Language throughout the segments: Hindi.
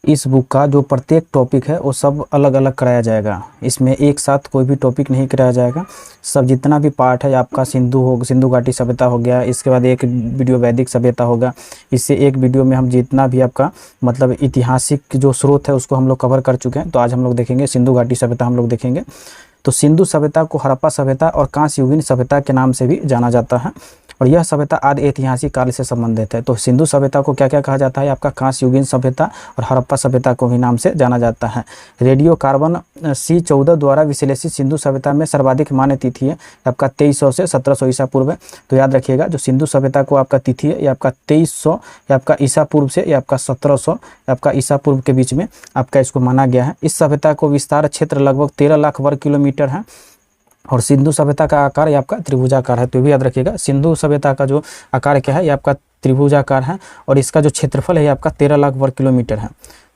इस बुक का जो प्रत्येक टॉपिक है वो सब अलग अलग कराया जाएगा। इसमें एक साथ कोई भी टॉपिक नहीं कराया जाएगा। सब जितना भी पार्ट है आपका सिंधु घाटी सभ्यता हो गया, इसके बाद एक वीडियो वैदिक सभ्यता होगा। इससे एक वीडियो में हम जितना भी आपका मतलब ऐतिहासिक जो स्रोत है उसको हम लोग कवर कर चुके हैं। तो आज हम लोग देखेंगे सिंधु घाटी सभ्यता हम लोग देखेंगे। तो सिंधु सभ्यता को हड़प्पा सभ्यता और कांस्य युगीन सभ्यता के नाम से भी जाना जाता है और यह सभ्यता आदि ऐतिहासिक काल से संबंधित है। तो सिंधु सभ्यता को क्या क्या कहा जाता है? आपका कांस्य युगीन सभ्यता और हड़प्पा सभ्यता को भी नाम से जाना जाता है। रेडियो कार्बन C14 द्वारा विश्लेषित सिंधु सभ्यता में सर्वाधिक मान्य तिथि है आपका 2300 से 1700 ईसा पूर्व है। तो याद रखिएगा जो सिंधु सभ्यता को आपका तिथि है ये आपका 2300 या आपका ईसा पूर्व से या आपका 1700 आपका ईसा पूर्व के बीच में आपका इसको माना गया है। इस सभ्यता को विस्तार क्षेत्र लगभग 13 लाख वर्ग किलोमीटर है और सिंधु सभ्यता का आकार ये आपका त्रिभुजाकार है। तो भी याद रखिएगा सिंधु सभ्यता का जो आकार क्या है ये आपका त्रिभुजाकार है और इसका जो क्षेत्रफल है ये आपका 13 लाख वर्ग किलोमीटर है।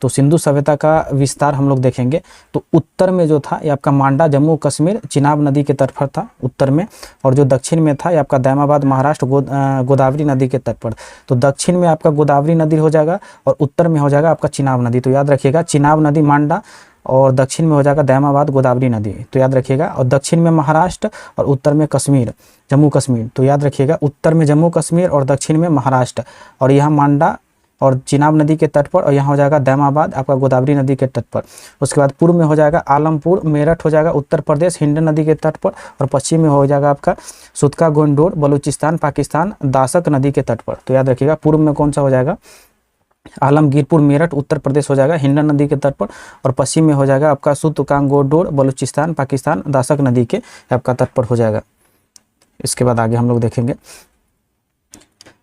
तो सिंधु सभ्यता का विस्तार हम लोग देखेंगे। तो उत्तर में जो था ये आपका मांडा जम्मू कश्मीर चिनाब नदी के तट पर था उत्तर में, और जो दक्षिण में था ये आपका दैमाबाद महाराष्ट्र गोदावरी नदी के तट पर। तो दक्षिण में आपका गोदावरी नदी हो जाएगा और उत्तर में हो जाएगा आपका चिनाब नदी। तो याद रखिएगा चिनाब नदी मांडा और दक्षिण में हो जाएगा दैमाबाद गोदावरी नदी। तो याद रखिएगा और दक्षिण में महाराष्ट्र और उत्तर में कश्मीर जम्मू कश्मीर। तो याद रखिएगा उत्तर में जम्मू कश्मीर और दक्षिण में महाराष्ट्र, और यहाँ मांडा और चिनाब नदी के तट पर, और यहाँ हो जाएगा दैमाबाद आपका गोदावरी नदी के तट पर। उसके बाद पूर्व में हो जाएगा आलमपुर मेरठ हो जाएगा उत्तर प्रदेश हिंडन नदी के तट पर, और पश्चिम में हो जाएगा आपका सुतका गोंडोर बलूचिस्तान पाकिस्तान दासक नदी के तट पर। तो याद रखिएगा पूर्व में कौन सा हो जाएगा आलमगीरपुर मेरठ उत्तर प्रदेश हो जाएगा हिंडन नदी के तट पर, और पश्चिम में हो जाएगा आपका सुतकांगोडोर बलूचिस्तान पाकिस्तान दासक नदी के आपका तट पर हो जाएगा। इसके बाद आगे हम लोग देखेंगे।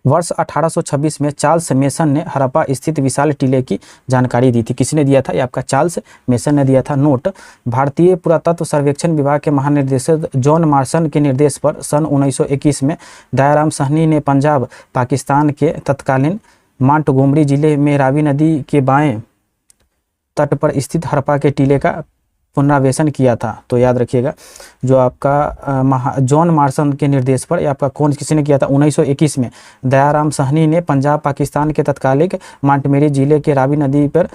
वर्ष 1826 में चार्ल्स मेसन ने हड़प्पा स्थित विशाल टीले की जानकारी दी थी। किसने दिया था? ये आपका चार्ल्स मेसन ने दिया था। नोट: भारतीय पुरातत्व सर्वेक्षण विभाग के महानिदेशक जॉन मार्शन के निर्देश पर सन 1921 में दयाराम साहनी ने पंजाब पाकिस्तान के तत्कालीन मांटगोमरी जिले में रावी नदी के बाएं तट पर स्थित हड़प्पा के टीले का पुनरावेशन किया था। तो याद रखिएगा जो आपका जॉन मार्शन के निर्देश पर ये आपका किसने किया था? 1921 में दयाराम साहनी ने पंजाब पाकिस्तान के तत्कालिक मांटमेरी जिले के रावी नदी पर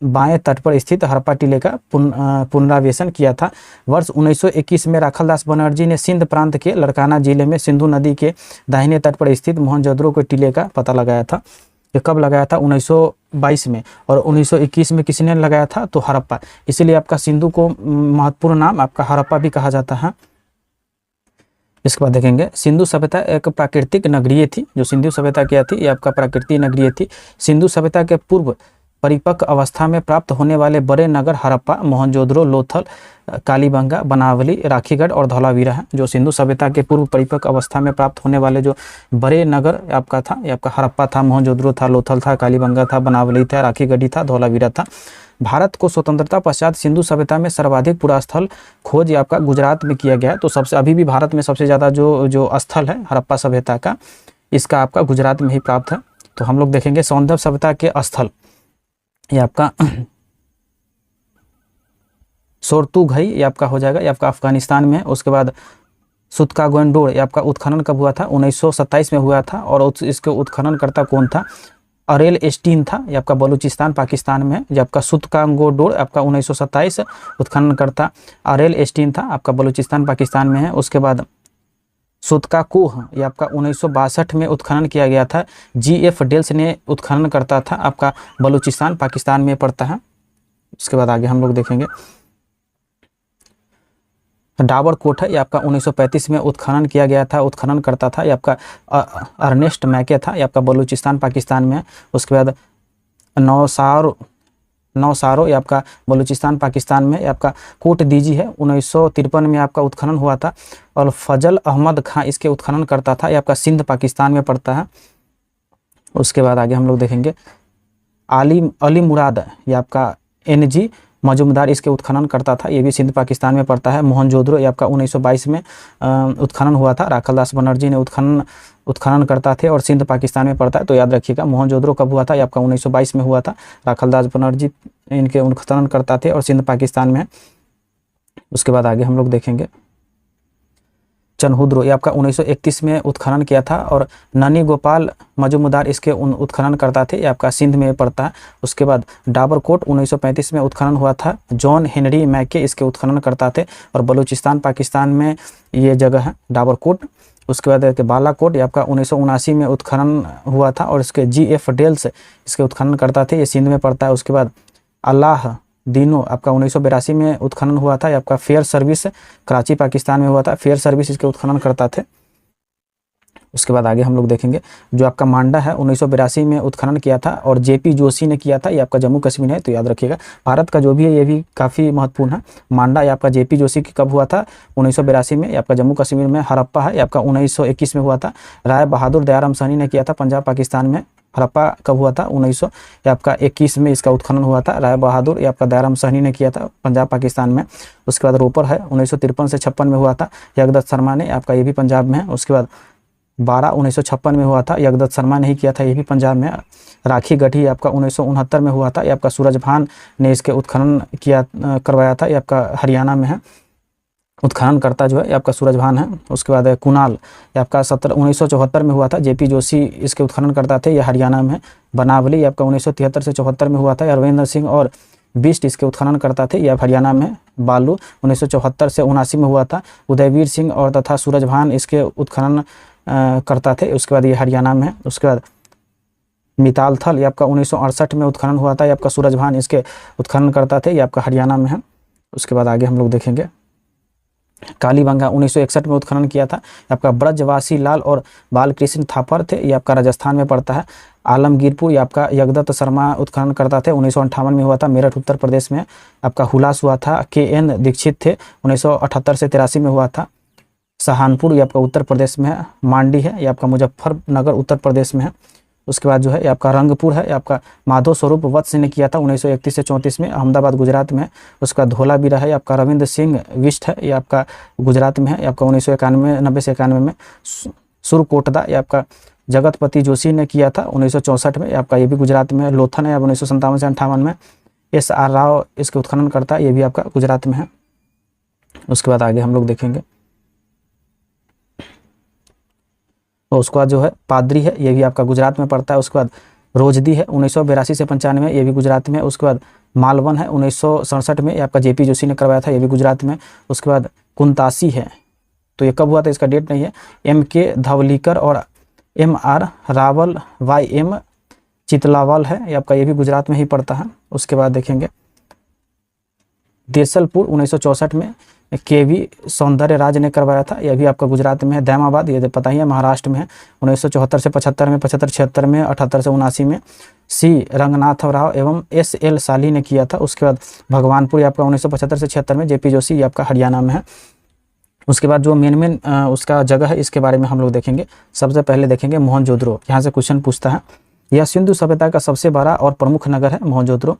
बाएं तट पर स्थित हड़प्पा टीले का पुनरावेशन किया था। वर्ष 1921 में राखलदास बनर्जी ने सिंध प्रांत के लड़काना जिले में सिंधु नदी के दाहिने तट पर स्थित मोहनजोदड़ो के टीले का पता लगाया था। ये कब लगाया था? 1922 में। और 1921 में किसने लगाया था? तो हड़प्पा। इसीलिए आपका सिंधु को महत्वपूर्ण नाम आपका हड़प्पा भी कहा जाता है। इसके बाद देखेंगे सिंधु सभ्यता एक प्राकृतिक नगरीय थी। जो सिंधु सभ्यता क्या थी? ये आपका प्राकृतिक नगरीय थी। सिंधु सभ्यता के पूर्व परिपक्व अवस्था में प्राप्त होने वाले बड़े नगर हड़प्पा मोहनजोदड़ो लोथल कालीबंगा बनावली राखीगढ़ और धौलावीरा है। जो सिंधु सभ्यता के पूर्व परिपक्व अवस्था में प्राप्त होने वाले जो बड़े नगर आपका था ये आपका हड़प्पा था, मोहनजोदड़ो था, लोथल था, कालीबंगा था, बनावली था, राखीगढ़ी था, धौलावीरा था। भारत को स्वतंत्रता पश्चात सिंधु सभ्यता में सर्वाधिक पुरास्थल खोज आपका गुजरात में किया गया है। तो सबसे अभी भी भारत में सबसे ज़्यादा जो स्थल है हड़प्पा सभ्यता का इसका आपका गुजरात में ही प्राप्त है। तो हम लोग देखेंगे सौंदर्य सभ्यता के स्थल ये आपका सोरतुघई ये आपका हो जाएगा ये आपका अफगानिस्तान में है। उसके बाद सुतकागोंडोर ये आपका उत्खनन कब हुआ था? 1927 में हुआ था। और इसके उत्खननकर्ता कौन था? अरेल एस्टीन था। ये आपका बलूचिस्तान पाकिस्तान में है। ये आपका सुतकागोंडोर आपका 1927 उत्खननकर्ता अरेल एस्टीन था आपका बलूचिस्तान पाकिस्तान में है। उसके बाद सुतका कोह ये आपका 1962 में उत्खनन किया गया था। GF डेल्स ने उत्खनन करता था आपका बलूचिस्तान पाकिस्तान में पड़ता है। उसके बाद आगे हम लोग देखेंगे डाबर कोट है ये आपका 1935 में उत्खनन किया गया था। उत्खनन करता था ये आपका अर्नेस्ट मैके था। ये आपका बलूचिस्तान पाकिस्तान में है। उसके बाद नौसारो ये आपका बलूचिस्तान पाकिस्तान में। आपका कोट दीजी है 1953 में आपका उत्खनन हुआ था। और फजल अहमद खां इसके उत्खनन करता था। ये आपका सिंध पाकिस्तान में पड़ता है। उसके बाद आगे हम लोग देखेंगे अली मुराद ये आपका NG मजूमदार इसके उत्खनन करता था। ये भी सिंध पाकिस्तान में पड़ता है। मोहनजोदड़ो ये आपका 1922 में उत्खनन हुआ था। राखलदास बनर्जी ने उत्खनन करता थे और सिंध पाकिस्तान में पड़ता है। तो याद रखिएगा मोहनजोदड़ो कब हुआ था? ये आपका 1922 में हुआ था। राखलदास बनर्जी इनके उत्खनन करता थे और सिंध पाकिस्तान में है। उसके बाद आगे हम लोग देखेंगे चनहुद्रो ये आपका 1931 में उत्खनन किया था। और ननी गोपाल मजूमदार इसके उत्खनन करता थे, ये आपका सिंध में पड़ता है। उसके बाद डाबरकोट 1935 में उत्खनन हुआ था, जॉन हेनरी मैके इसके उत्खनन करता थे। और बलूचिस्तान पाकिस्तान में ये जगह है डाबरकोट। उसके बाद बालाकोट ये आपका 1979 में उत्खनन हुआ था, और इसके GF डेल्स इसके उत्खनन करता थे, ये सिंध में पड़ता है। उसके बाद अल्लाह दीनो आपका 1982 में उत्खनन हुआ था, ये आपका फेयर सर्विस कराची पाकिस्तान में हुआ था, फेयर सर्विस इसके उत्खनन करता थे। उसके बाद आगे हम लोग देखेंगे जो आपका मांडा है 1982 में उत्खनन किया था, और JP जोशी ने किया था, ये आपका जम्मू कश्मीर है, तो याद रखिएगा। भारत का जो भी है ये भी काफ़ी महत्वपूर्ण है। मांडा ये आपका JP जोशी की कब हुआ था, 1982 में, ये आपका जम्मू कश्मीर में। हड़प्पा है ये आपका 1921 में हुआ था, राय बहादुर दयाराम सहनी ने किया था, पंजाब पाकिस्तान में। हड़प्पा कब हुआ था, 1921 में इसका उत्खनन हुआ था, राय बहादुर ये आपका दयाराम सहनी ने किया था, पंजाब पाकिस्तान में। उसके बाद रोपर है 1953 से 56 में हुआ था, यगदत्त शर्मा ने, आपका ये भी पंजाब में है। उसके बाद 12 1956 में हुआ था, यगदत्त शर्मा ने ही किया था, ये भी पंजाब में। राखी गढ़ी आपका 1969 में हुआ था, ये आपका सूरजभान ने इसके उत्खनन किया करवाया था, ये आपका हरियाणा में है। उत्खनन करता जो है ये आपका सूरजभान है। उसके बाद कुणाल ये आपका 1974 में हुआ था, JP जोशी इसके उत्खनन करता थे, ये हरियाणा में है। बनावली ये आपका 1973 से 74 में हुआ था, अरविंदर सिंह और बिष्ट इसके उत्खनन करता थे, यह हरियाणा में। बालू 1974 से 79 में हुआ था, उदयवीर सिंह और तथा सूरजभान इसके उत्खनन करता थे, उसके बाद ये हरियाणा में है। उसके बाद मिताल थल ये आपका 1968 में उत्खनन हुआ था, ये आपका सूरजभान इसके उत्खनन करता थे, ये आपका हरियाणा में है। उसके बाद आगे हम लोग देखेंगे कालीबंगा 1961 में उत्खनन किया था, आपका ब्रजवासी लाल और बालकृष्ण थापर थे, ये आपका राजस्थान में पड़ता है। आलमगीरपुर ये आपका यगदत्त शर्मा उत्खनन करता थे, 1958 में हुआ था, मेरठ उत्तर प्रदेश में। आपका हुलास हुआ था, KN दीक्षित थे, 1978 से 83 में हुआ था। सहानपुर ये आपका उत्तर प्रदेश में है। मांडी है ये आपका मुजफ्फरनगर उत्तर प्रदेश में है। उसके बाद जो है ये आपका रंगपुर है, ये आपका माधव स्वरूप वत्स ने किया था 1931 से 34 में, अहमदाबाद गुजरात में। उसका धोलावीरा है ये आपका रविंद्र सिंह विष्ट है, ये आपका गुजरात में है, ये आपका 1991 से 91 में। सुरकोटदा ये आपका जगतपति जोशी ने किया था 1964 में, ये आपका ये भी गुजरात में है। लोथन है 1957 से 58 में। SR राव इसके उत्खनन करता है, ये भी आपका गुजरात में है। उसके बाद आगे हम लोग देखेंगे और उसके बाद जो है पादरी है, ये भी आपका गुजरात में पड़ता है। उसके बाद रोजदी है 1982 से 95, ये भी गुजरात में। उसके बाद मालवन है 1967 में, ये आपका JP जोशी ने करवाया था, ये भी गुजरात में। उसके बाद कुंतासी है, तो ये कब हुआ था इसका डेट नहीं है। MK धवलीकर और MR रावल YM चितलावाल है, ये आपका ये भी गुजरात में ही पड़ता है। उसके बाद देखेंगे देसलपुर 1964 में KV सौंदर्य राज ने करवाया था, यह भी आपका गुजरात में है। दैमाबाद ये पता ही है महाराष्ट्र में है, 1974 से 75 में, 75-76 में, 78 से 79 में। C रंगनाथ राव एवं SL साली ने किया था। उसके बाद भगवानपुर आपका 1975 से 76 में, JP जोशी ये आपका हरियाणा में है। उसके बाद जो मेन उसका जगह है इसके बारे में हम लोग देखेंगे। सबसे पहले देखेंगे मोहनजोदड़ो, यहाँ से क्वेश्चन पूछता है। यह सिंधु सभ्यता का सबसे बड़ा और प्रमुख नगर है मोहनजोदड़ो।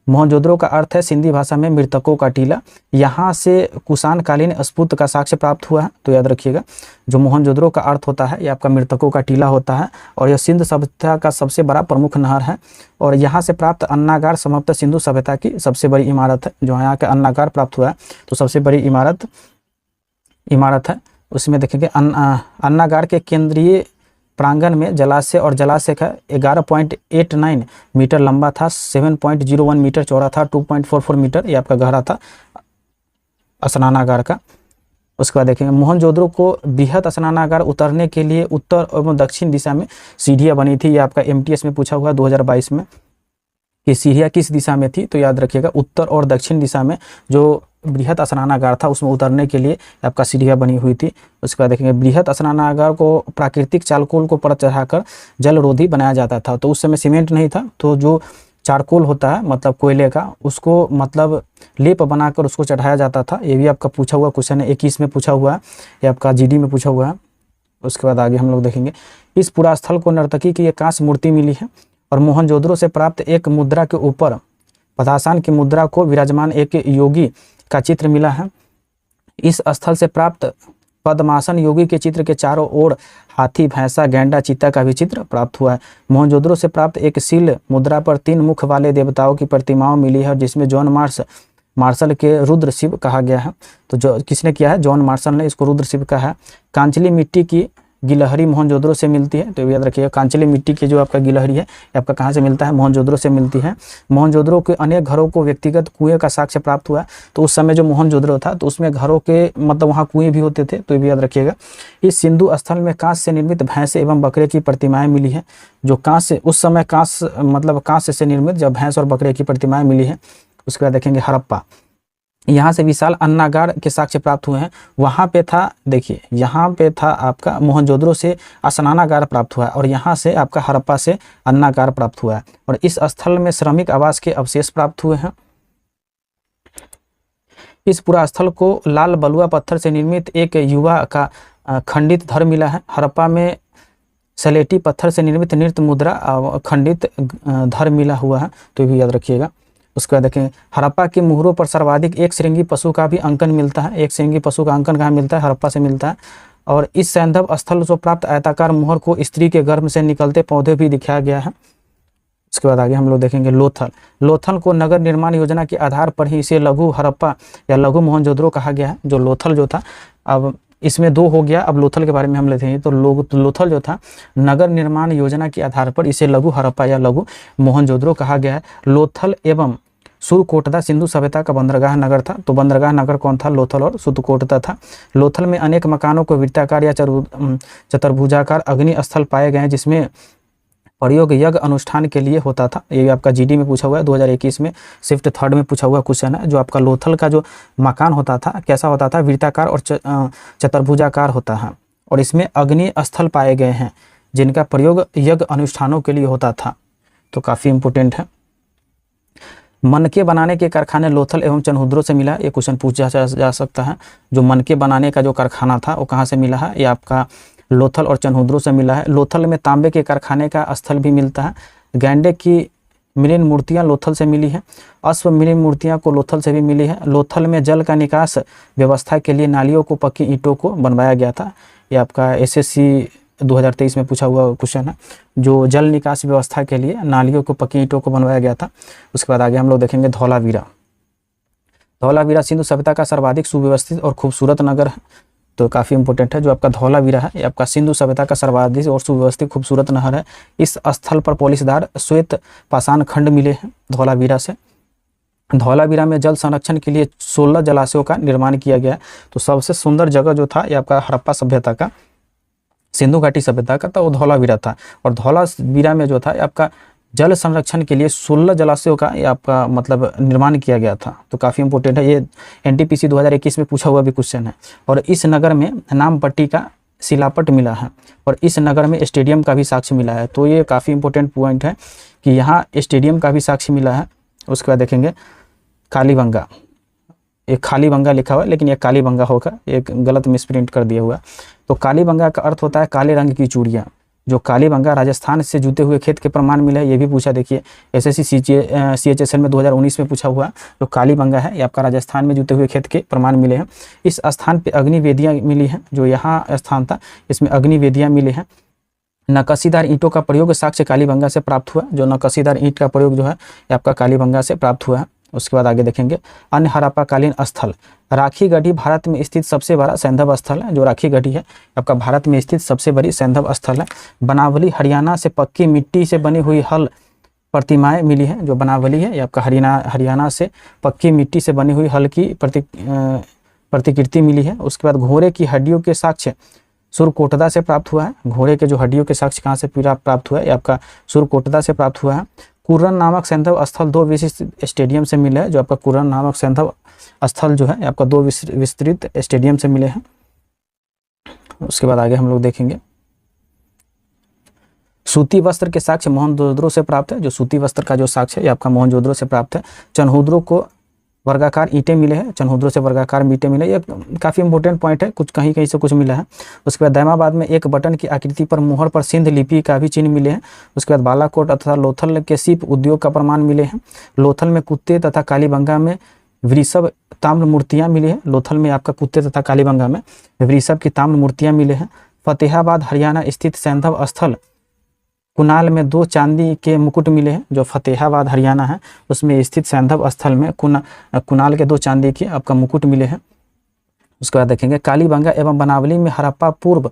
मोहनजोदड़ो का अर्थ है सिंधी भाषा में मृतकों का टीला। यहाँ से कुषाण कालीन स्फूर्त का साक्ष्य प्राप्त हुआ है, तो याद रखिएगा जो मोहनजोदड़ो का अर्थ होता है ये आपका मृतकों का टीला होता है। और यह सिंधु सभ्यता का सबसे बड़ा प्रमुख नहर है, और यहाँ से प्राप्त अन्नागार समाप्त सिंधु सभ्यता की सबसे बड़ी इमारत है। जो यहाँ का अन्नागार प्राप्त हुआ है तो सबसे बड़ी इमारत है। उसमें देखेंगे अन्नागार के केंद्रीय प्रांगण में जलाशय और जलाशय का 11.89 मीटर लंबा था, 7.01 मीटर चौड़ा था, 2.44 मीटर ये आपका गहरा था स्नानागार का। उसके बाद देखेंगे मोहनजोदड़ो को बृहद स्नानागार उतरने के लिए उत्तर एवं दक्षिण दिशा में सीढ़ियाँ बनी थी। ये आपका MTS में पूछा हुआ 2022 में कि सीढ़ियाँ किस दिशा में थी, तो याद रखिएगा उत्तर और दक्षिण दिशा में जो बृहद स्नानागार था उसमें उतरने के लिए आपका सीढ़ियाँ बनी हुई थी। उसके बाद देखेंगे बृहद स्नानागार को प्राकृतिक चारकोल को परत चढ़ाकर जलरोधी बनाया जाता था। तो उस समय सीमेंट नहीं था, तो जो चारकोल होता है मतलब कोयले का, उसको मतलब लेप बनाकर उसको चढ़ाया जाता था। ये भी आपका पूछा हुआ क्वेश्चन है, 21 में पूछा हुआ है, ये आपका GD में पूछा हुआ है। उसके बाद आगे हम लोग देखेंगे इस पुरा स्थल को नर्तकी की एक कांस्य मूर्ति मिली है, और मोहनजोदड़ो से प्राप्त एक मुद्रा के ऊपर पदासान की मुद्रा को विराजमान एक योगी का चित्र मिला है। इस स्थल से प्राप्त पद्मासन योगी के चित्र के चारों ओर हाथी, भैंसा, गैंडा, चीता का भी चित्र प्राप्त हुआ है। मोहनजोदड़ो से प्राप्त एक सील मुद्रा पर 3 मुख वाले देवताओं की प्रतिमाओं मिली है, जिसमें जॉन मार्स मार्शल के रुद्र शिव कहा गया है। तो जो किसने किया है, जॉन मार्शल ने इसको रुद्र शिव कहा है। कांचली मिट्टी की गिलहरी मोहनजोदड़ो से मिलती है, तो याद रखिएगा कांचली मिट्टी की जो आपका गिलहरी है ये आपका कहाँ से मिलता है, मोहनजोदड़ो से मिलती है। मोहनजोदड़ो के अनेक घरों को व्यक्तिगत कुएं का साक्ष्य प्राप्त हुआ। तो उस समय जो मोहनजोदड़ो था तो उसमें घरों के मतलब वहाँ कुएं भी होते थे, तो ये भी याद रखिएगा। इस सिंधु स्थल में कांस्य से निर्मित भैंस एवं बकरे की प्रतिमाएं मिली है। जो कांस्य उस समय कांस्य मतलब कांस्य से निर्मित जब भैंस और बकरे की प्रतिमाएं मिली है। उसके बाद देखेंगे हड़प्पा, यहाँ से विशाल अन्नागार के साक्ष्य प्राप्त हुए हैं। वहाँ पे था, देखिए यहाँ पे था आपका मोहनजोदड़ो से स्नानागार प्राप्त हुआ है और यहाँ से आपका हड़प्पा से अन्नागार प्राप्त हुआ है। और इस स्थल में श्रमिक आवास के अवशेष प्राप्त हुए हैं। इस पूरा स्थल को लाल बलुआ पत्थर से निर्मित एक युवा का खंडित धर मिला है। हड़प्पा में सलेटी पत्थर से निर्मित नृत्य मुद्रा खंडित धर मिला हुआ है, तो ये भी याद रखिएगा। उसके बाद देखें हड़प्पा के मुहरों पर सर्वाधिक एक श्रृंगी पशु का भी अंकन मिलता है। एक श्रृंगी पशु का अंकन कहाँ मिलता है, हड़प्पा से मिलता है। और इस सैंधव स्थल से प्राप्त आयताकार मुहर को स्त्री के गर्भ से निकलते पौधे भी दिखाया गया है। उसके बाद आगे हम लोग देखेंगे लोथल। लोथल को नगर निर्माण योजना के आधार पर ही इसे लघु हड़प्पा या लघु मोहनजोदड़ो कहा गया है। जो लोथल जो था, अब इसमें दो हो गया, अब लोथल के बारे में हम लेते हैं। तो लोथल जो था नगर निर्माण योजना के आधार पर इसे लघु हड़प्पा या लघु मोहनजोदड़ो कहा गया है। लोथल एवं सुरकोटदा सिंधु सभ्यता का बंदरगाह नगर था। तो बंदरगाह नगर कौन था, लोथल और सुरकोटदा था। लोथल में अनेक मकानों को वृत्ताकार या चतुर्भुजाकार अग्नि स्थल पाए गए हैं, जिसमें प्रयोग यज्ञ अनुष्ठान के लिए होता था। ये आपका जीडी में पूछा हुआ है 2021 में शिफ्ट 3rd में पूछा हुआ क्वेश्चन है। जो आपका लोथल का जो मकान होता था कैसा होता था, वृत्ताकार और चतुर्भुजाकार होता है। और इसमें अग्नि स्थल पाए गए हैं जिनका प्रयोग यज्ञ अनुष्ठानों के लिए होता था। तो काफ़ी इंपोर्टेंट है। मनके बनाने के कारखाने लोथल एवं चनहुद्रो से मिला। ये क्वेश्चन पूछा जा सकता है। जो मनके बनाने का जो कारखाना था वो कहाँ से मिला है, ये आपका लोथल और चनहुद्रो से मिला है। लोथल में तांबे के कारखाने का स्थल भी मिलता है। गैंडे की मृण मूर्तियाँ लोथल से मिली है। अश्व मृण मूर्तियाँ को लोथल से भी मिली है। लोथल में जल का निकास व्यवस्था के लिए नालियों को पक्की ईंटों को बनवाया गया था। ये आपका SSC 2023 में पूछा हुआ क्वेश्चन है। जो जल निकास व्यवस्था के लिए नालियों को पक्की ईंटों को बनवाया गया था। उसके बाद आगे हम लोग देखेंगे धौलावीरा। धौलावीरा सिंधु सभ्यता का सर्वाधिक सुव्यवस्थित और खूबसूरत नगर है। तो काफ़ी इंपॉर्टेंट है। जो आपका धौलावीरा है ये आपका सिंधु सभ्यता का सर्वाधिक और सुव्यवस्थित खूबसूरत नहर है। इस स्थल पर पॉलिशदार श्वेत पाषाण खंड मिले हैं धौलावीरा से। धौलावीरा में जल संरक्षण के लिए 16 जलाशयों का निर्माण किया गया है। तो सबसे सुंदर जगह जो था ये आपका हड़प्पा सभ्यता का, सिंधु घाटी सभ्यता का था, वो धौलावीरा था। और धौलावीरा में जो था आपका जल संरक्षण के लिए 16 जलाशयों का ये आपका मतलब निर्माण किया गया था। तो काफ़ी इंपॉर्टेंट है। ये NTPC 2021 में पूछा हुआ भी क्वेश्चन है। और इस नगर में नामपट्टी का शिलापट मिला है और इस नगर में स्टेडियम का भी साक्ष्य मिला है। तो ये काफ़ी इंपॉर्टेंट पॉइंट है कि यहाँ स्टेडियम का भी साक्ष्य मिला है। उसके बाद देखेंगे कालीबंगा। एक खालीबंगा लिखा हुआ है लेकिन ये कालीबंगा होगा, एक गलत मिसप्रिंट कर दिया हुआ। तो कालीबंगा का अर्थ होता है काले रंग की चूड़ियाँ। जो कालीबंगा राजस्थान से जुते हुए खेत के प्रमाण मिले, ये भी पूछा। देखिए SSC CHSL में 2019 में पूछा हुआ। जो कालीबंगा है ये आपका राजस्थान में जुते हुए खेत के प्रमाण मिले हैं। इस स्थान पे अग्निवेदियाँ मिली हैं। जो यहाँ स्थान था इसमें अग्निवेदियाँ मिली हैं। नक्काशीदार ईंटों का प्रयोग साक्ष्य कालीबंगा से प्राप्त हुआ। जो नक्काशीदार ईंट का प्रयोग जो है ये आपका कालीबंगा से प्राप्त हुआ है। उसके बाद आगे देखेंगे अन्य हड़प्पाकालीन स्थल। राखी गढ़ी भारत में स्थित सबसे बड़ा सैंधव स्थल है। जो राखी गढ़ी है आपका भारत में स्थित सबसे बड़ी सैंधव स्थल है। बनावली हरियाणा से पक्की मिट्टी से बनी हुई हल प्रतिमाएं मिली है। जो बनावली है ये आपका हरियाणा से पक्की मिट्टी से बनी हुई हल की प्रतिकृति मिली है। उसके बाद घोड़े की हड्डियों के साक्ष्य सुरकोटदा से प्राप्त हुआ है। घोड़े के जो हड्डियों के साक्ष्य कहाँ से प्राप्त हुआ है, ये आपका सुरकोटदा से प्राप्त हुआ है। कुर्रन नामक सैंधव स्थल 2 विशिष्ट स्टेडियम से मिले हैं। जो आपका कुर्रन नामक सैंधव स्थल जो है आपका 2 विस्तृत स्टेडियम से मिले हैं। उसके बाद आगे हम लोग देखेंगे सूती वस्त्र के साक्ष्य मोहनजोदड़ो से प्राप्त है। जो सूती वस्त्र का जो साक्ष्य है ये आपका मोहनजोदड़ो से प्राप्त है। चनहुद्रो को वर्गाकार ईंटें मिले हैं। चनहुद्रो से वर्गाकार ईंटें मिले, ये काफ़ी इंपॉर्टेंट पॉइंट है। कुछ कहीं कहीं से कुछ मिला है। उसके बाद दैमाबाद में एक बटन की आकृति पर मुहर पर सिंध लिपि का भी चिन्ह मिले हैं। उसके बाद बालाकोट तथा लोथल के शिल्प उद्योग का प्रमाण मिले हैं। लोथल में कुत्ते तथा कालीबंगा में वृषभ ताम्र मूर्तियाँ मिली हैं। लोथल में आपका कुत्ते तथा कालीबंगा में वृषभ की ताम्र मूर्तियाँ मिले हैं। फतेहाबाद हरियाणा स्थित सैंधव स्थल कुनाल में 2 चांदी के मुकुट मिले हैं, जो फतेहाबाद हरियाणा है उसमें स्थित सैंधव स्थल में कुनाल के 2 चांदी के आपका मुकुट मिले हैं। उसके बाद देखेंगे कालीबंगा एवं बनावली में हड़प्पा पूर्व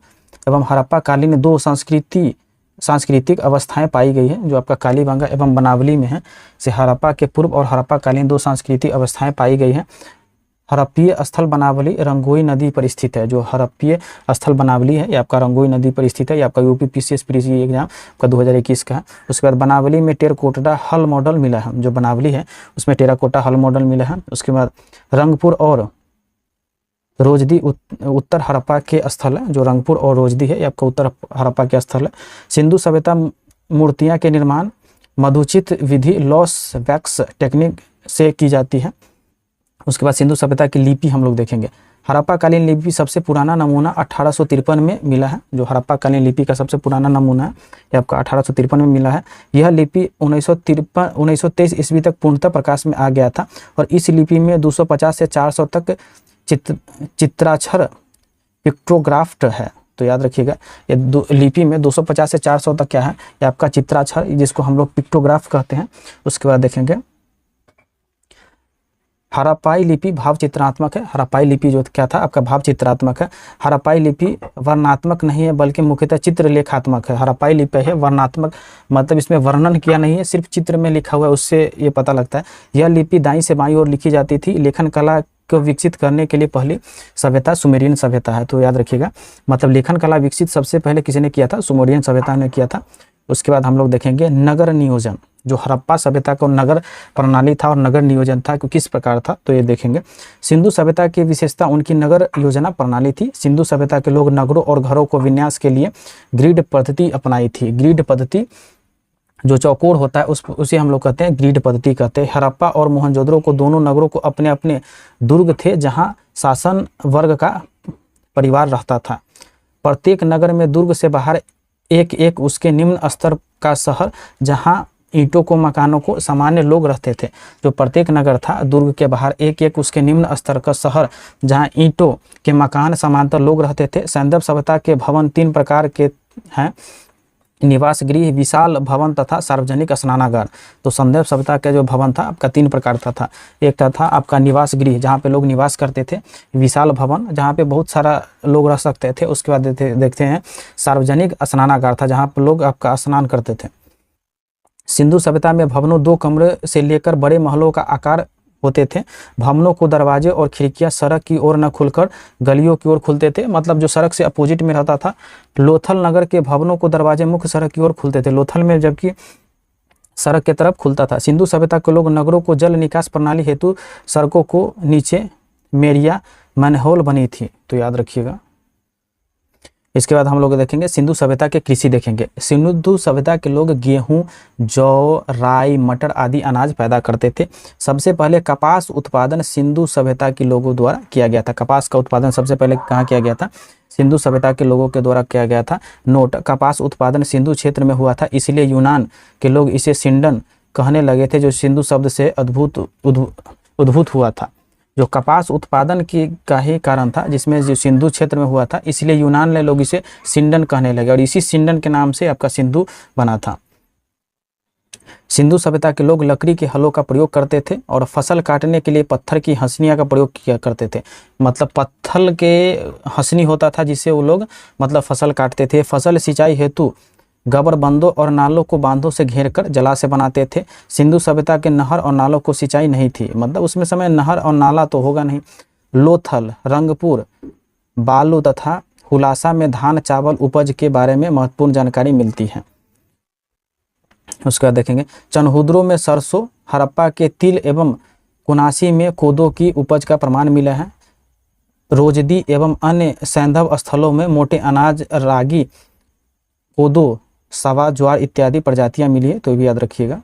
एवं हड़प्पा कालीन 2 सांस्कृतिक अवस्थाएं पाई गई है। जो आपका कालीबंगा एवं बनावली में है से हड़प्पा के पूर्व और हड़प्पा कालीन 2 सांस्कृतिक अवस्थाएं पाई गई हैं। हड़प्पीय स्थल बनावली रंगोई नदी पर स्थित है। जो हड़प्पीय स्थल बनावली है ये आपका रंगोई नदी पर स्थित है। ये आपका यूपी पीसीएस प्री एग्जाम का 2021 का है। उसके बाद बनावली में टेराकोटा हल मॉडल मिला है। जो बनावली है उसमें टेराकोटा हल मॉडल मिला है। उसके बाद रंगपुर और रोजदी उत्तर हड़प्पा के स्थल है। जो रंगपुर और रोजदी है ये आपका उत्तर हड़प्पा के स्थल है। सिंधु सभ्यता मूर्तियाँ के निर्माण मधुचित विधि लॉस वैक्स टेक्निक से की जाती है। उसके बाद सिंधु सभ्यता की लिपि हम लोग देखेंगे। हड़प्पा कालीन लिपि सबसे पुराना नमूना 1853 में मिला है। जो हड़प्पा कालीन लिपि का सबसे पुराना नमूना है ये आपका 1853 में मिला है। यह लिपि 1923 ईस्वी तक पूर्णतः प्रकाश में आ गया था और इस लिपि में 250 से 400 तक चित्राक्षर पिक्टोग्राफ्ट है। तो याद रखिएगा ये लिपि में 250 से 400 तक क्या है ये आपका चित्राक्षर, जिसको हम लोग पिक्टोग्राफ कहते हैं। उसके बाद देखेंगे हड़प्पाई लिपि भाव चित्रात्मक है। हड़प्पाई लिपि जो क्या था आपका भाव चित्रात्मक है। हड़प्पाई लिपि वर्णात्मक नहीं है बल्कि मुख्यतः चित्रलेखात्मक है। हड़प्पाई लिपि है वर्णात्मक मतलब इसमें वर्णन किया नहीं है, सिर्फ चित्र में लिखा हुआ है, उससे ये पता लगता है। यह लिपि दाईं से बाईं ओर लिखी जाती थी। लेखन कला को विकसित करने के लिए पहली सभ्यता सुमेरियन सभ्यता है। तो याद रखिएगा मतलब लेखन कला विकसित सबसे पहले किसी किया था, सुमेरियन सभ्यता ने किया था। उसके बाद हम लोग देखेंगे नगर नियोजन। जो हड़प्पा सभ्यता का नगर प्रणाली था और नगर नियोजन था किस प्रकार था तो ये देखेंगे। सिंधु सभ्यता की विशेषता उनकी नगर योजना प्रणाली थी। सिंधु सभ्यता के लोग नगरों और घरों को विन्यास के लिए ग्रिड पद्धति अपनाई थी। ग्रिड पद्धति जो चौकोर होता है उसे हम लोग कहते हैं ग्रिड पद्धति कहते हैं। हड़प्पा और मोहनजोदड़ो को दोनों नगरों को अपने अपने दुर्ग थे जहाँ शासन वर्ग का परिवार रहता था। प्रत्येक नगर में दुर्ग से बाहर एक एक उसके निम्न स्तर का शहर जहाँ ईंटों को मकानों को सामान्य लोग रहते थे। जो प्रत्येक नगर था दुर्ग के बाहर एक एक उसके निम्न स्तर का शहर जहाँ ईंटों के मकान समांतर लोग रहते थे। सैंधव सभ्यता के भवन 3 प्रकार के हैं, निवास गृह, विशाल भवन तथा सार्वजनिक स्नानागार। तो सैंधव सभ्यता का जो भवन था आपका 3 प्रकार का था। एक था आपका निवास गृह जहाँ पे लोग निवास करते थे, विशाल भवन जहाँ पे बहुत सारा लोग रह सकते थे। उसके बाद देखते हैं सार्वजनिक स्नानागार था जहाँ पे लोग आपका स्नान करते थे। सिंधु सभ्यता में भवनों 2 कमरे से लेकर बड़े महलों का आकार होते थे। भवनों को दरवाजे और खिड़कियां सड़क की ओर न खुलकर गलियों की ओर खुलते थे, मतलब जो सड़क से अपोजिट में रहता था। लोथल नगर के भवनों को दरवाजे मुख्य सड़क की ओर खुलते थे, लोथल में जबकि सड़क की तरफ खुलता था। सिंधु सभ्यता के लोग नगरों को जल निकास प्रणाली हेतु सड़कों को नीचे मेरिया मैनहोल बनी थी। तो याद रखिएगा। इसके बाद हम लोग देखेंगे सिंधु सभ्यता के कृषि देखेंगे। सिंधु सभ्यता के लोग गेहूं, जौ, राई, मटर आदि अनाज पैदा करते थे। सबसे पहले कपास उत्पादन सिंधु सभ्यता के लोगों द्वारा किया गया था। कपास का उत्पादन सबसे पहले कहाँ किया गया था? सिंधु सभ्यता के लोगों के द्वारा किया गया था। नोट: कपास उत्पादन सिंधु क्षेत्र में हुआ था, इसलिए यूनान के लोग इसे सिंडन कहने लगे थे, जो सिंधु शब्द से उद्भूत हुआ था। जो कपास उत्पादन का ही कारण था, जिसमें जो सिंधु क्षेत्र में हुआ था, इसलिए यूनान ने लोग इसे सिंडन कहने लगे और इसी सिंडन के नाम से आपका सिंधु बना था। सिंधु सभ्यता के लोग लकड़ी के हलों का प्रयोग करते थे और फसल काटने के लिए पत्थर की हंसनियाँ का प्रयोग किया करते थे। मतलब पत्थर के हंसनी होता था जिससे वो लोग मतलब फसल काटते थे। फसल सिंचाई हेतु गबरबंदों और नालों को बांधों से घेरकर जलाशय बनाते थे। सिंधु सभ्यता के नहर और नालों को सिंचाई नहीं थी, मतलब उसमें समय नहर और नाला तो होगा नहीं। लोथल, रंगपुर, बालू तथा हुलासा में धान चावल उपज के बारे में महत्वपूर्ण जानकारी मिलती है। उसके बाद देखेंगे चनहुद्रो में सरसों, हड़प्पा के तिल एवं कुनासी में कोदो की उपज का प्रमाण मिला है। रोजदी एवं अन्य सैंधव स्थलों में मोटे अनाज, रागी, कोदो, सवा, ज्वार इत्यादि प्रजातियां मिली है, तो ये भी याद रखिएगा।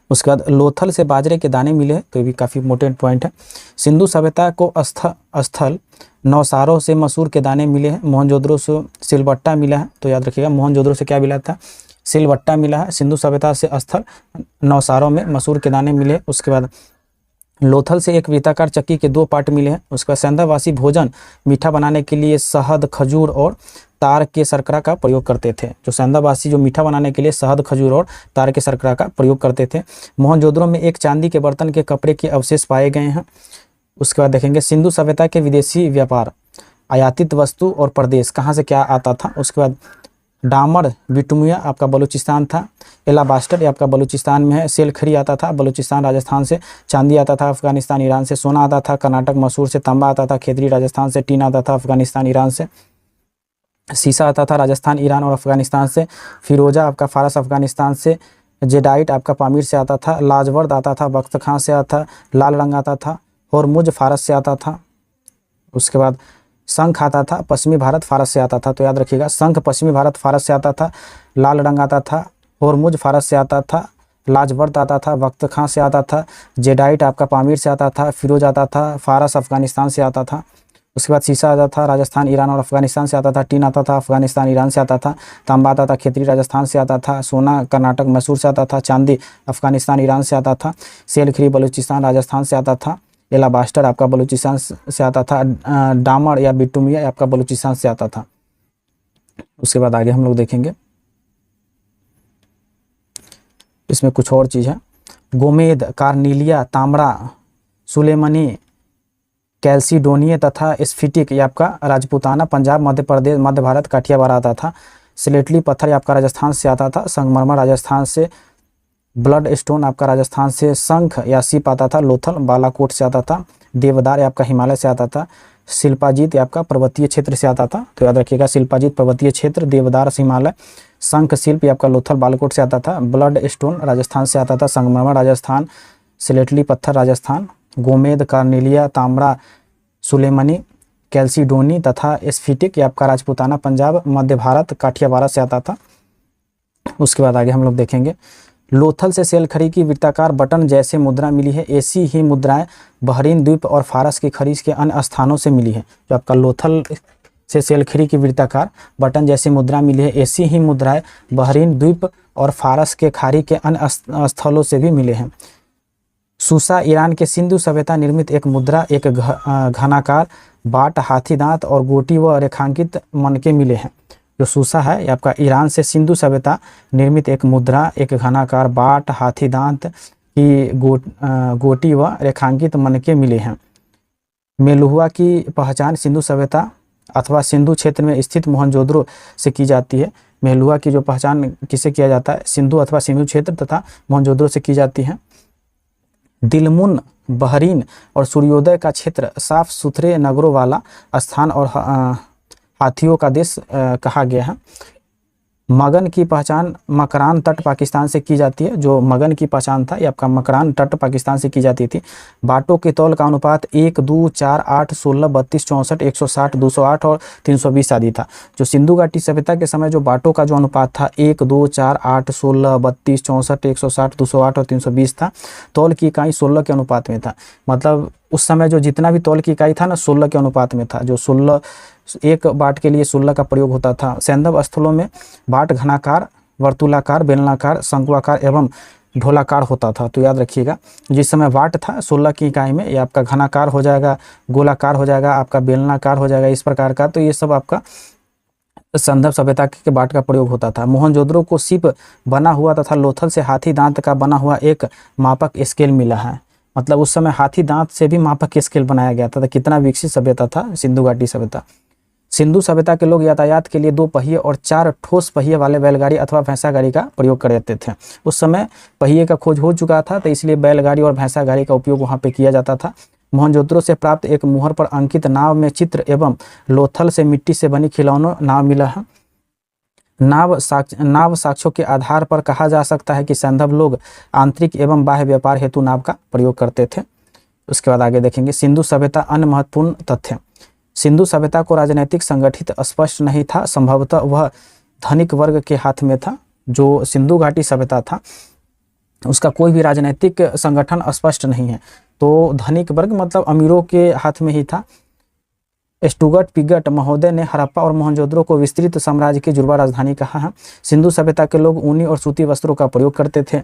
उसके बाद लोथल से बाजरे के दाने मिले हैं, तो ये भी काफ़ी इंपॉर्टेंट पॉइंट है। सिंधु सभ्यता को स्थल नौसारों से मसूर के दाने मिले हैं। मोहनजोदड़ो से सिलबट्टा मिला है, तो याद रखिएगा मोहनजोदड़ो से क्या मिला था? सिलबट्टा मिला है। सिंधु सभ्यता से स्थल नौसारों में मसूर के दाने मिले। उसके बाद लोथल से एक वृत्ताकार चक्की के 2 पार्ट मिले हैं। उसके बाद सेंधववासी भोजन मीठा बनाने के लिए शहद, खजूर और तार के शर्करा का प्रयोग करते थे। जो सेंधववासी जो मीठा बनाने के लिए शहद, खजूर और तार के शर्करा का प्रयोग करते थे। मोहनजोदड़ो में एक चांदी के बर्तन के कपड़े के अवशेष पाए गए हैं। उसके बाद देखेंगे सिंधु सभ्यता के विदेशी व्यापार, आयातित वस्तु और प्रदेश कहाँ से क्या आता था। उसके बाद डामर बिटुमिया आपका बलूचिस्तान था। एलाबास्टर ये आपका बलूचिस्तान में है। सेलखरी आता था बलूचिस्तान राजस्थान से। चांदी आता था अफगानिस्तान ईरान से। सोना आता था कर्नाटक मैसूर से। तांबा आता था खेतरी राजस्थान से। टीन आता था अफगानिस्तान ईरान से। सीसा आता था राजस्थान ईरान और अफगानिस्तान से। फिरोजा आपका फारस अफगानिस्तान से। जेडाइट आपका पामीर से आता था। लाजवर्द आता था बख्त खां से आता था। लाल रंग आता था होर्मुज फारस से आता था। उसके बाद शंख आता था पश्चिमी भारत फारस से आता था। तो याद रखिएगा शंख पश्चिमी भारत फारस से आता था। लाल रंग आता था होर्मुज फारस से आता था। लाजवर्द आता था बख्त खां से आता था। जेडाइट आपका पामीर से आता था। फिरोज आता था फारस अफगानिस्तान से आता था। उसके बाद सीसा आता था राजस्थान ईरान और अफगानिस्तान से आता था। टीन आता था अफगानिस्तान ईरान से आता था। तांबा आता था खेतरी राजस्थान से आता था। सोना कर्नाटक मैसूर से आता था। चांदी अफगानिस्तान ईरान से आता था। सेलखरी बलूचिस्तान राजस्थान से आता था। एलाबास्टर आपका बलूचिस्तान से आता था। डामर या बिटुमिया आपका बलूचिस्तान से आता था। उसके बाद आगे हम लोग देखेंगे इसमें कुछ और चीज़ है। गोमेद, कार्निलिया, तांबड़ा, सुलेमनी, कैल्सिडोनिया तथा स्फिटिक ये आपका राजपूताना पंजाब, मध्य प्रदेश, मध्य भारत, काठियावाड़ आता था। स्लेटली पत्थर ये आपका राजस्थान से आता था। संगमरमर राजस्थान से। ब्लड स्टोन आपका राजस्थान से। शंख या सीप आता था लोथल बालाकोट से आता था। देवदार ये आपका हिमालय से आता था। शिल्पाजीत ये आपका पर्वतीय क्षेत्र से आता था। तो याद रखिएगा शिल्पाजीत पर्वतीय क्षेत्र, देवदार हिमालय। शंख शिल्प ये आपका लोथल बालाकोट से आता था। ब्लड स्टोन राजस्थान से आता था। संगमरमर राजस्थान। स्लेटली पत्थर राजस्थान। गोमेद, कार्निलिया, तांबड़ा, सुलेमनी, कैल्सिडोनी तथा स्फिटिक ये आपका राजपूताना पंजाब, मध्य भारत, काठियावाड़ से आता था। उसके बाद आगे हम लोग देखेंगे लोथल से सेलखरी की वृत्ताकार बटन जैसे मुद्रा मिली है। ऐसी ही मुद्राएं बहरीन द्वीप और फारस की खरीज के अन्य स्थानों से मिली है। जो आपका लोथल से सेलखरी की वृत्ताकार बटन जैसी मुद्रा मिली है, ऐसी ही मुद्राएं बहरीन द्वीप और फारस के खाड़ी के अन्य स्थलों से भी मिले हैं। सूसा ईरान के सिंधु सभ्यता निर्मित एक मुद्रा, एक घनाकार बाट, हाथी दांत और गोटी व रेखांकित मनके मिले हैं। जो सूसा है ये आपका ईरान से सिंधु सभ्यता निर्मित एक मुद्रा, एक घनाकार बाट, हाथी दांत की गोटी व रेखांकित मनके मिले हैं। मेलुहुआ की पहचान सिंधु सभ्यता अथवा सिंधु क्षेत्र में स्थित मोहनजोदड़ो से की जाती है। मेलुहुआ की जो पहचान किसे किया जाता है, सिंधु अथवा सिंधु क्षेत्र तथा मोहनजोदड़ो से की जाती है। दिलमुन, बहरीन और सूर्योदय का क्षेत्र साफ सुथरे नगरों वाला स्थान और हाथियों का देश कहा गया है। मगन की पहचान मकरान तट पाकिस्तान से की जाती है। जो मगन की पहचान था ये आपका मकरान तट पाकिस्तान से की जाती थी। बाटों के तौल का अनुपात 1, 2, 4, 8, 16, 32, 64, 160, 208 और 320 आदि था। जो सिंधु घाटी सभ्यता के समय जो बाटों का जो अनुपात था 1, 2, 4, 8, 16, 32, 64, 160, 208 और 320 था। तौल की इकाई 16 के अनुपात में था। मतलब उस समय जो जितना भी तौल की इकाई था ना 16 के अनुपात में था। जो 16 एक बाट के लिए 16 का प्रयोग होता था। सैंधव स्थलों में बाट घनाकार, वर्तुलाकार, बेलनाकार, शंकुआकार एवं ढोलाकार होता था। तो याद रखिएगा जिस समय वाट था 16 की इकाई में, ये आपका घनाकार हो जाएगा, गोलाकार हो जाएगा, आपका बेलनाकार हो जाएगा, इस प्रकार का। तो ये सब आपका सैंधव सभ्यता के बाट का प्रयोग होता था। मोहनजोदड़ो को सीप बना हुआ तथा लोथल से हाथी दांत का बना हुआ एक मापक स्केल मिला है। मतलब उस समय हाथी दांत से भी मापक स्केल बनाया गया था। कितना विकसित सभ्यता था सिंधु घाटी सभ्यता। सिंधु सभ्यता के लोग यातायात के लिए 2 पहिए और 4 ठोस पहिए वाले बैलगाड़ी अथवा भैंसा गाड़ी का प्रयोग करते थे। उस समय पहिए का खोज हो चुका था, तो इसलिए बैलगाड़ी और भैंसा गाड़ी का उपयोग वहां पे किया जाता था। मोहनजोदड़ो से प्राप्त एक मुहर पर अंकित नाव में चित्र एवं लोथल से मिट्टी से बनी खिलौनों नाव मिला है। नाव साक्ष्यों के आधार पर कहा जा सकता है कि सैंधव लोग आंतरिक एवं बाह्य व्यापार हेतु नाव का प्रयोग करते थे। उसके बाद आगे देखेंगे सिंधु सभ्यता अन्य महत्वपूर्ण तथ्य। सिंधु सभ्यता को राजनीतिक संगठित स्पष्ट नहीं था। संभवतः वह धनिक वर्ग के हाथ में था। जो सिंधु घाटी सभ्यता था उसका कोई भी राजनीतिक संगठन स्पष्ट नहीं है। तो धनिक वर्ग मतलब अमीरों के हाथ में ही था। स्टुगर्ट पिगट महोदय ने हड़प्पा और मोहनजोदड़ो को विस्तृत साम्राज्य की जुड़वा राजधानी कहा है। सिंधु सभ्यता के लोग ऊनी और सूती वस्त्रों का प्रयोग करते थे।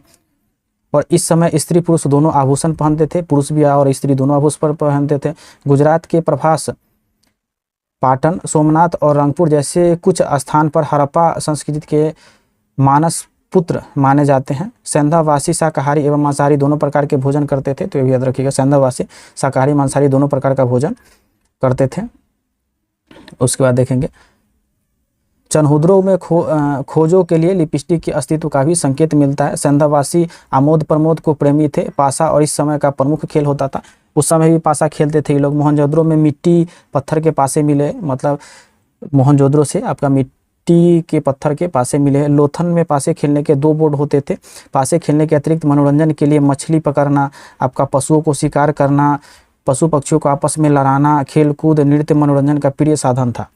और इस समय स्त्री पुरुष दोनों आभूषण पहनते थे, पुरुष भी और स्त्री दोनों आभूषण पहनते थे। गुजरात के प्रभास, पाटन, सोमनाथ और रंगपुर जैसे कुछ स्थान पर हड़प्पा संस्कृति के मानस पुत्र माने जाते हैं। सेंधावासी शाकाहारी एवं मांसाहारी दोनों प्रकार के भोजन करते थे, तो ये भी याद रखिएगा, सेंधावासी शाकाहारी मांसाहारी दोनों प्रकार का भोजन करते थे। उसके बाद देखेंगे चनहुद्रों में खोजों के लिए लिपस्टिक के अस्तित्व का भी संकेत मिलता है। सेंधावासी आमोद प्रमोद को प्रेमी थे। पासा और इस समय का प्रमुख खेल होता था। उस समय भी पासा खेलते थे ये लोग। मोहनजोदड़ो में मिट्टी पत्थर के पासे मिले, मतलब मोहनजोदड़ो से आपका मिट्टी के पत्थर के पासे मिले हैं। लोथन में पासे खेलने के 2 बोर्ड होते थे। पासे खेलने के अतिरिक्त मनोरंजन के लिए मछली पकड़ना, आपका पशुओं को शिकार करना, पशु पक्षियों को आपस में लड़ाना, खेल कूद, नृत्य मनोरंजन का प्रिय साधन था।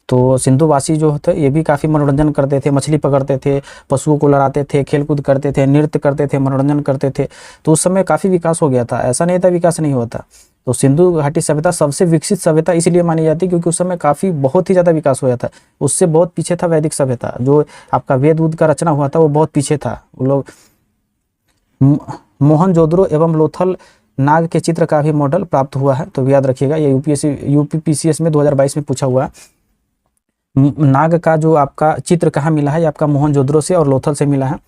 तो सिंधुवासी जो थे ये भी काफ़ी मनोरंजन करते थे, मछली पकड़ते थे, पशुओं को लड़ाते थे, खेल कूद करते थे, नृत्य करते थे, मनोरंजन करते थे। तो उस समय काफ़ी विकास हो गया था, ऐसा नहीं था विकास नहीं होता। तो सिंधु घाटी सभ्यता सबसे विकसित सभ्यता इसलिए मानी जाती है क्योंकि उस समय काफ़ी बहुत ही ज़्यादा विकास हुआ था। उससे बहुत पीछे था वैदिक सभ्यता, जो आपका वेद वूद का रचना हुआ था वो बहुत पीछे था। वो लोग मोहनजोदड़ो एवं लोथल नाग के चित्र का भी मॉडल प्राप्त हुआ है, तो याद रखिएगा। ये यूपीपीसीएस में 2022 में पूछा हुआ है। नाग का जो आपका चित्र कहाँ मिला है, ये आपका मोहनजोदड़ो से और लोथल से मिला है।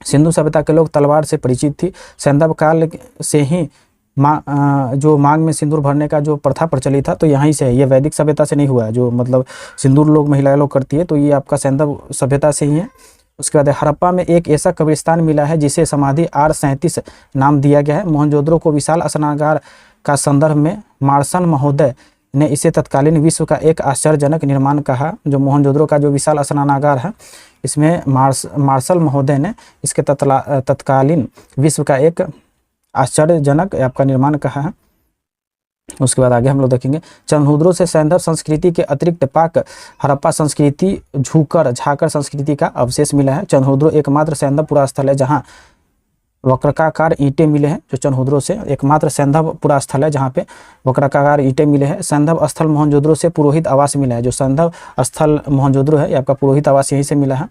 सिंधु सभ्यता के लोग तलवार से परिचित थी। सैंधव काल से ही जो मांग में सिंदूर भरने का जो प्रथा प्रचलित था, तो यहीं से है, ये वैदिक सभ्यता से नहीं हुआ है। जो मतलब सिंदूर लोग महिलाएं लोग करती है, तो ये आपका सैंधव सभ्यता से ही है। उसके बाद हड़प्पा में एक ऐसा कब्रिस्तान मिला है जिसे समाधि R37 नाम दिया गया है। मोहनजोदड़ो को विशाल स्नानागार का संदर्भ में मार्शल महोदय ने इसे तत्कालीन विश्व का एक आश्चर्यजनक निर्माण कहा। जो मोहनजोदड़ो का जो विशाल स्नानागार है, इसमें मार्शल महोदय ने इसके तत्कालीन विश्व का एक आश्चर्यजनक आपका निर्माण कहा है। उसके बाद आगे हम लोग देखेंगे चनहुद्रों से सैंधव संस्कृति के अतिरिक्त पाक हड़प्पा संस्कृति, झाकर संस्कृति का अवशेष मिला है। चनहुद्रो एकमात्र सैंधव पुरास्थल है जहाँ वक्रकाकार ईंटें मिले हैं। जो चनहुद्रो से एकमात्र सैंधव पुरास्थल है जहाँ पे वक्रकाकार ईंटें मिले हैं। सैंधव स्थल मोहनजोदड़ो से पुरोहित आवास मिला है। जो सैंधव स्थल मोहनजोदड़ो है, ये आपका पुरोहित आवास यहीं से मिला है।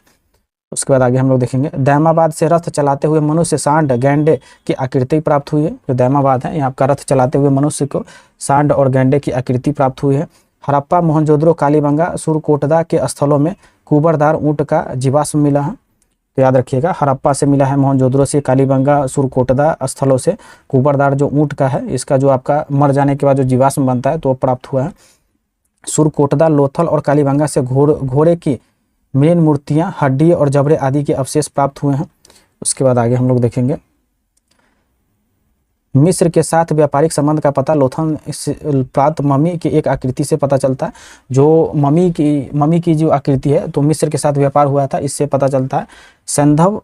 उसके बाद आगे हम लोग देखेंगे दैमाबाद से रथ चलाते हुए मनुष्य सांड गैंडे की आकृति प्राप्त हुई है। जो दैमाबाद है, यहाँ आपका रथ चलाते हुए मनुष्य को सांड और गैंडे की आकृति प्राप्त हुई है। हड़प्पा, मोहनजोदड़ो, कालीबंगा, सुरकोटदा के स्थलों में कुबरदार ऊँट का जीवाश्म मिला है। तो याद रखिएगा, हड़प्पा से मिला है, मोहनजोदड़ो से, कालीबंगा, सुरकोटदा स्थलों से कुबरदार जो ऊँट का है, इसका जो आपका मर जाने के बाद जो जीवाश्म बनता है तो वो प्राप्त हुआ है। सुरकोटदा, लोथल और कालीबंगा से घोड़े की मृण मूर्तियां, हड्डी और जबड़े आदि के अवशेष प्राप्त हुए हैं। उसके बाद आगे हम लोग देखेंगे मिस्र के साथ व्यापारिक संबंध का पता लोथल प्राप्त मम्मी की एक आकृति से पता चलता है। जो मम्मी की जो आकृति है, तो मिस्र के साथ व्यापार हुआ था, इससे पता चलता है। सैंधव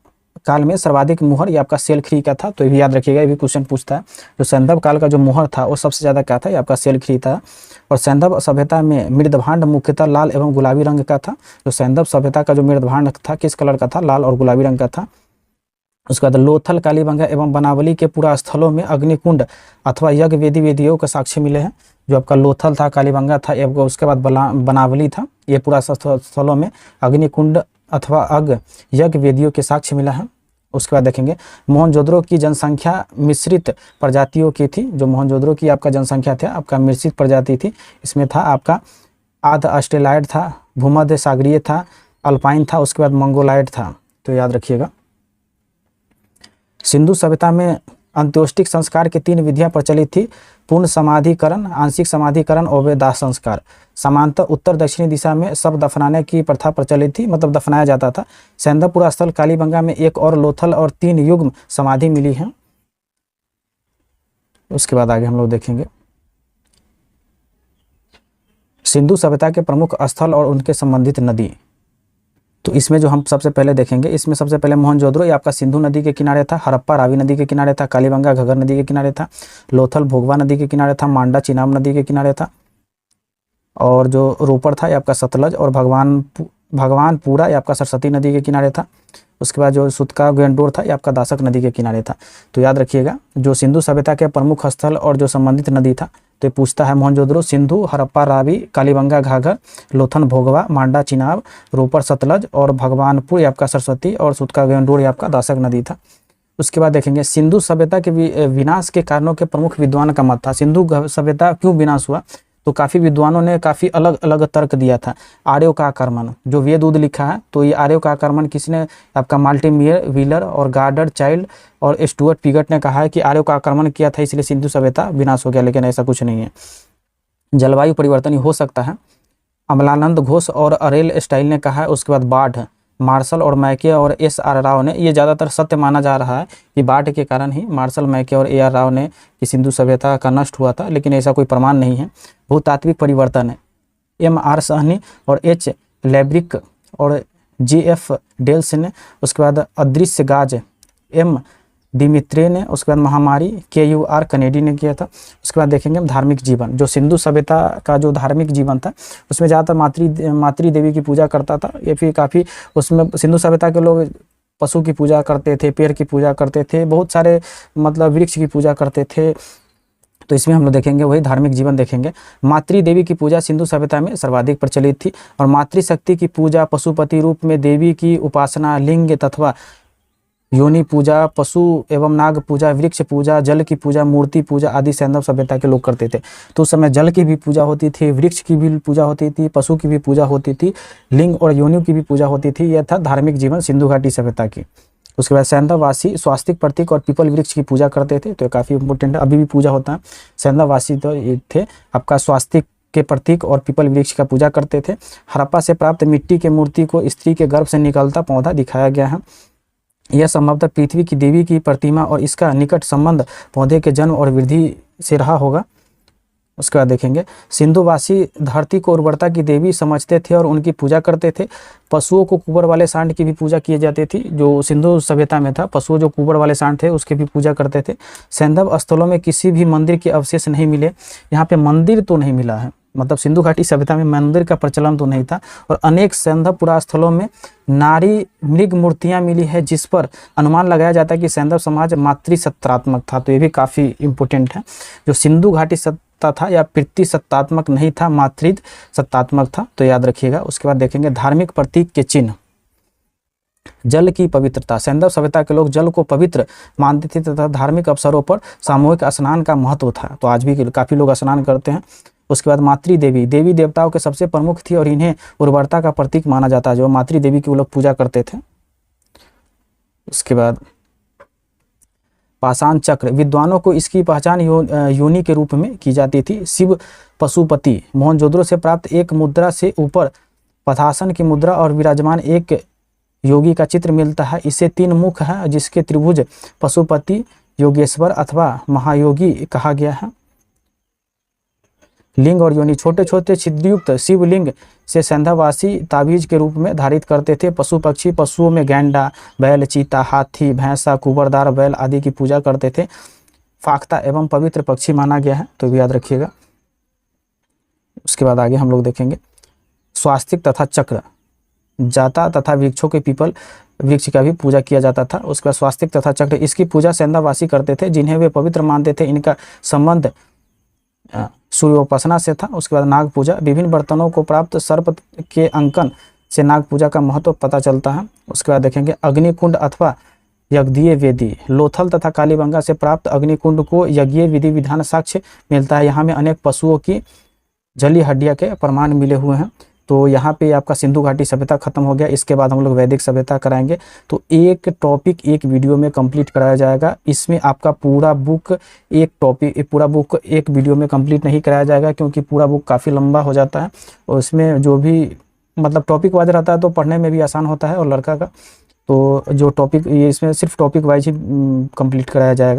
काल में सर्वाधिक मुहर ये आपका सेलखरी का था, तो ये भी याद रखिएगा, ये भी क्वेश्चन पूछता है। जो सैंधव काल का जो मुहर था वो सबसे ज़्यादा क्या था, ये आपका सेलखरी था। और सैंधव सभ्यता में मृदभांड मुख्यतः लाल एवं गुलाबी रंग का था। जो सैंधव सभ्यता का जो मृदभांड था किस कलर का था, लाल और गुलाबी रंग का था। उसके बाद लोथल, कालीबंगा एवं बनावली के पूरा स्थलों में अग्निकुंड अथवा यज्ञ वेदियों के साक्ष्य मिले हैं। जो आपका लोथल था, कालीबंगा था, एवं उसके बाद बनावली था, ये पूरा स्थलों में अग्निकुंड अथवा यज्ञ वेदियों के साक्ष्य मिला है। उसके बाद देखेंगे मोहनजोदड़ो की जनसंख्या मिश्रित प्रजातियों की थी। जो मोहनजोदड़ो की आपका जनसंख्या था आपका मिश्रित प्रजाति थी। इसमें था आपका आध ऑस्ट्रेलाइड था, भूमध्य सागरीय था, अल्पाइन था, उसके बाद मंगोलाइड था, तो याद रखिएगा। सिंधु सभ्यता में अंत्योष्टिक संस्कार की 3 विधियां प्रचलित थी। पूर्ण समाधिकरण, आंशिक समाधिकरण और दाह संस्कार। समांतर उत्तर दक्षिणी दिशा में सब दफनाने की प्रथा प्रचलित थी, मतलब दफनाया जाता था। सैंधव पुरास्थल कालीबंगा में 1 और लोथल और 3 युग्म समाधि मिली है। उसके बाद आगे हम लोग देखेंगे सिंधु सभ्यता के प्रमुख स्थल और उनके संबंधित नदी। तो इसमें जो हम सबसे पहले देखेंगे, इसमें सबसे पहले मोहनजोदड़ो ये आपका सिंधु नदी के किनारे था। हड़प्पा रावी नदी के किनारे था। कालीबंगा घग्गर नदी के किनारे था। लोथल भोगवा नदी के किनारे था। मांडा चिनाब नदी के किनारे था। और जो रोपड़ था ये आपका सतलज और भगवानपुरा ये आपका सरस्वती नदी के किनारे था। उसके बाद जो सुतका गेंडोर था ये आपका दासक नदी के किनारे था। तो याद रखिएगा, जो सिंधु सभ्यता के प्रमुख स्थल और जो संबंधित नदी था तो ये पूछता है मोहनजोदड़ो, सिंधु, हड़प्पा, रावी, कालीबंगा, घाघर, लोथन, भोगवा, मांडा, चिनाब, रोपर, सतलज और भगवानपुर ये आपका सरस्वती और सूतका गेंडोर ये आपका दासक नदी था। उसके बाद देखेंगे सिंधु सभ्यता के विनाश के कारणों के प्रमुख विद्वान का मत था। सिंधु सभ्यता क्यों विनाश हुआ, तो काफ़ी विद्वानों ने काफ़ी अलग अलग तर्क दिया था। आर्यों का आक्रमण, जो वेद उद लिखा है, तो ये आर्यों का आक्रमण किसने, आपका माल्टीमियर व्हीलर और गार्डर चाइल्ड और स्टुअर्ट पिगट ने कहा है कि आर्यों का आक्रमण किया था, इसलिए सिंधु सभ्यता विनाश हो गया, लेकिन ऐसा कुछ नहीं है। जलवायु परिवर्तन हो सकता है, अमलानंद घोष और अरेल स्टाइल ने कहा है। उसके बाद बाढ़, मार्शल और मैके और एस.आर. राव ने, ये ज़्यादातर सत्य माना जा रहा है कि बाढ़ के कारण ही मार्शल, मैके और ए.आर. राव ने कि सिंधु सभ्यता का नष्ट हुआ था, लेकिन ऐसा कोई प्रमाण नहीं है। भूतात्विक परिवर्तन है, M.R. सहनी और H. लैब्रिक और J.F. डेल्स ने। उसके बाद अदृश्य गाज, M. डिमित्रे ने। उसके बाद महामारी, K.U.R. कनेडी ने किया था। उसके बाद देखेंगे हम धार्मिक जीवन, जो सिंधु सभ्यता का जो धार्मिक जीवन था उसमें ज़्यादातर मातृ देवी की पूजा करता था। ये फिर काफ़ी, उसमें सिंधु सभ्यता के लोग पशु की पूजा करते थे, पेड़ की पूजा करते थे, बहुत सारे मतलब वृक्ष की पूजा करते थे। तो इसमें हम लोग देखेंगे वही धार्मिक जीवन देखेंगे। मातृ देवी की पूजा सिंधु सभ्यता में सर्वाधिक प्रचलित थी और मातृशक्ति की पूजा, पशुपति रूप में देवी की उपासना, लिंग तथा योनि पूजा, पशु एवं नाग पूजा, वृक्ष पूजा, जल की पूजा, मूर्ति पूजा आदि सैंधव सभ्यता के लोग करते थे। तो उस समय जल की भी पूजा होती थी, वृक्ष की भी पूजा होती थी, पशु की भी पूजा होती थी, लिंग और योनियों की भी पूजा होती थी। यह था धार्मिक जीवन सिंधु घाटी सभ्यता की। उसके बाद सैंधववासी स्वास्तिक प्रतीक और पीपल वृक्ष की पूजा करते थे, तो काफ़ी इंपॉर्टेंट है, अभी भी पूजा होता है। सैंधववासी तो ये थे आपका स्वास्तिक के प्रतीक और पीपल वृक्ष का पूजा करते थे। हड़प्पा से प्राप्त मिट्टी के मूर्ति को स्त्री के गर्भ से निकलता पौधा दिखाया गया है। यह संभवतः पृथ्वी की देवी की प्रतिमा और इसका निकट संबंध पौधे के जन्म और वृद्धि से रहा होगा। उसके बाद देखेंगे सिंधुवासी धरती को उर्वरता की देवी समझते थे और उनकी पूजा करते थे। पशुओं को कुबर वाले सांड की भी पूजा की जाती थी, जो सिंधु सभ्यता में था। पशुओं जो कुबर वाले सांड थे उसकी भी पूजा करते थे। सैंधव स्थलों में किसी भी मंदिर के अवशेष नहीं मिले। यहाँ पे मंदिर तो नहीं मिला है, मतलब सिंधु घाटी सभ्यता में मंदिर का प्रचलन तो नहीं था। और अनेक सैंधव पुरा स्थलों में नारी मृग मूर्तियां मिली है, जिस पर अनुमान लगाया जाता है कि सैंधव समाज मातृसत्तात्मक था। तो ये भी काफ़ी इंपॉर्टेंट है। जो सिंधु घाटी सत्ता था या पितृसत्तात्मक नहीं था, मातृसत्तात्मक था, तो याद रखिएगा। उसके बाद देखेंगे धार्मिक प्रतीक के चिन्ह। जल की पवित्रता, सैंधव सभ्यता के लोग जल को पवित्र मानते थे तथा धार्मिक अवसरों पर सामूहिक स्नान का महत्व था। तो आज भी काफ़ी लोग स्नान करते हैं। उसके बाद मातृ देवी, देवी देवताओं के सबसे प्रमुख थी और इन्हें उर्वरता का प्रतीक माना जाता है। जो मातृ देवी की वो लोग पूजा करते थे। उसके बाद पाषाण चक्र, विद्वानों को इसकी पहचान योनि के रूप में की जाती थी। शिव पशुपति, मोहनजोदड़ो से प्राप्त एक मुद्रा से ऊपर पद्मासन की मुद्रा और विराजमान एक योगी का चित्र मिलता है। इसे 3 मुख है, जिसके त्रिभुज पशुपति, योगेश्वर अथवा महायोगी कहा गया है। लिंग और योनि, छोटे छोटे छिद्रयुक्त शिवलिंग से सैंधववासी ताबीज के रूप में धारित करते थे। पशु पक्षी, पशुओं में गैंडा, बैल, चीता, हाथी, भैंसा, कुबरदार बैल आदि की पूजा करते थे। फाख्ता एवं पवित्र पक्षी माना गया है, तो भी याद रखिएगा। उसके बाद आगे हम लोग देखेंगे स्वास्तिक तथा चक्र, जाता तथा वृक्षों के पीपल वृक्ष का भी पूजा किया जाता था। उसके बाद स्वास्तिक तथा चक्र, इसकी पूजा सैंधववासी करते थे, जिन्हें वे पवित्र मानते थे। इनका संबंध सूर्योपासना से था। उसके बाद नाग पूजा, विभिन्न बर्तनों को प्राप्त सर्प के अंकन से नाग पूजा का महत्व पता चलता है। उसके बाद देखेंगे अग्निकुंड अथवा यज्ञीय वेदी, लोथल तथा कालीबंगा से प्राप्त अग्निकुंड को यज्ञीय विधि विधान साक्ष्य मिलता है। यहाँ में अनेक पशुओं की जली हड्डियाँ के प्रमाण मिले हुए हैं। तो यहाँ पे आपका सिंधु घाटी सभ्यता खत्म हो गया। इसके बाद हम लोग वैदिक सभ्यता कराएंगे। तो एक टॉपिक एक वीडियो में कंप्लीट कराया जाएगा। इसमें आपका पूरा बुक एक वीडियो में कंप्लीट नहीं कराया जाएगा, क्योंकि पूरा बुक काफ़ी लंबा हो जाता है और इसमें जो भी मतलब टॉपिक वाइज रहता है तो पढ़ने में भी आसान होता है और लड़का का। तो जो टॉपिक, ये इसमें सिर्फ टॉपिक वाइज ही कंप्लीट कराया जाएगा।